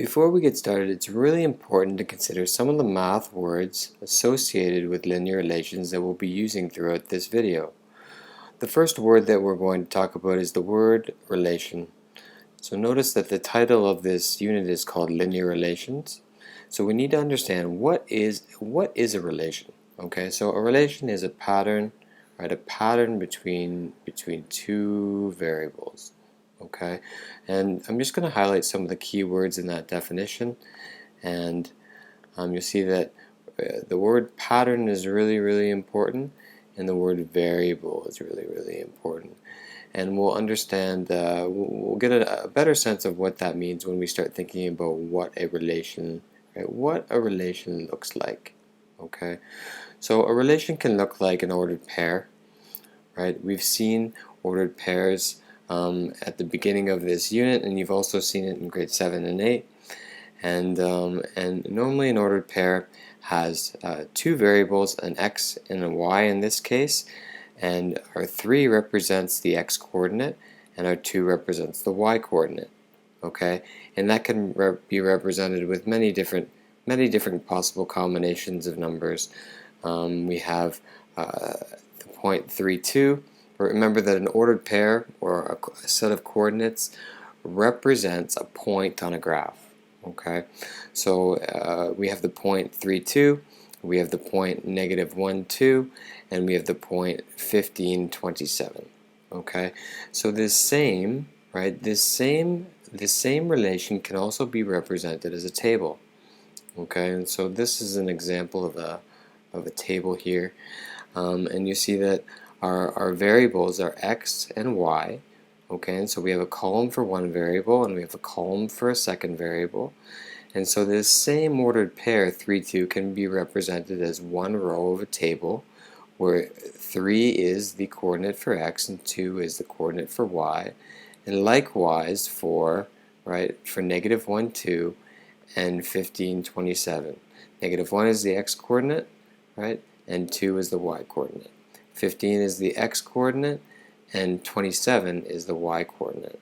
Before we get started, it's really important to consider some of the math words associated with linear relations that we'll be using throughout this video. The first word that we're going to talk about is the word relation. So notice that the title of this unit is called Linear Relations. So we need to understand what is a relation. Okay, so a relation is a pattern, right? A pattern between two variables. Okay, and I'm just going to highlight some of the key words in that definition, and you'll see that the word pattern is really important, and the word variable is really important. And we'll understand, we'll get a better sense of what that means when we start thinking about what a relation, right, what a relation looks like. Okay, so a relation can look like an ordered pair, right? We've seen ordered pairs at the beginning of this unit, and you've also seen it in grade 7 and 8. And normally an ordered pair has two variables, an x and a y in this case, and our 3 represents the x coordinate and our 2 represents the y coordinate. Okay, and that can be represented with many different possible combinations of numbers. We have the point 3, 2. Remember that an ordered pair or a set of coordinates represents a point on a graph. Okay, so we have the point 3, 2, we have the point -1, 2, and we have the point 15, 27. Okay, so this same relation can also be represented as a table. Okay, and so this is an example of a table here, and you see that our variables are x and y. Okay, and so we have a column for one variable and we have a column for a second variable. And so this same ordered pair, 3, 2, can be represented as one row of a table where 3 is the coordinate for x and 2 is the coordinate for y. And likewise for -1, 2 and 15, 27. -1 is the x coordinate, right? And 2 is the y coordinate. 15 is the x coordinate and 27 is the y coordinate.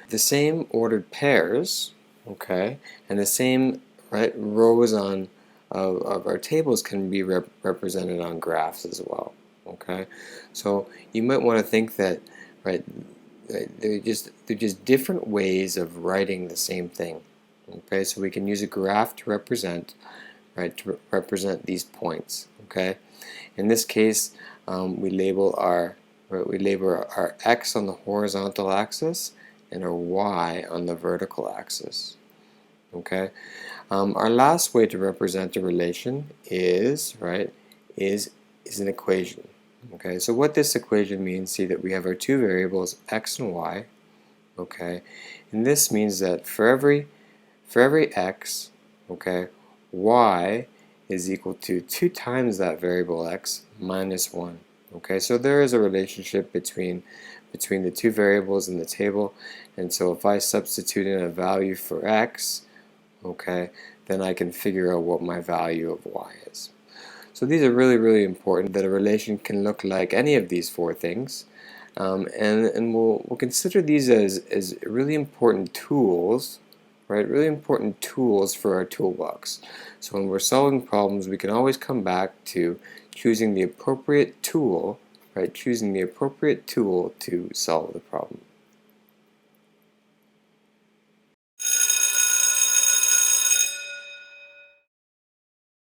The same ordered pairs, okay, and the same rows of our tables can be represented on graphs as well. Okay, so you might want to think that they're just different ways of writing the same thing. Okay, so we can use a graph to represent these points. Okay, in this case, we label our x on the horizontal axis and our y on the vertical axis. Okay, our last way to represent a relation is an equation. Okay, so what this equation means, see that we have our two variables x and y. Okay, and this means that for every x, okay, y is equal to 2 times that variable x minus 1. Okay, so there is a relationship between the two variables in the table, and so if I substitute in a value for x, okay, then I can figure out what my value of y is. So these are really important, that a relation can look like any of these 4 things, and we'll consider these as really important tools. Really important tools for our toolbox. So when we're solving problems, we can always come back to choosing the appropriate tool, choosing the appropriate tool to solve the problem.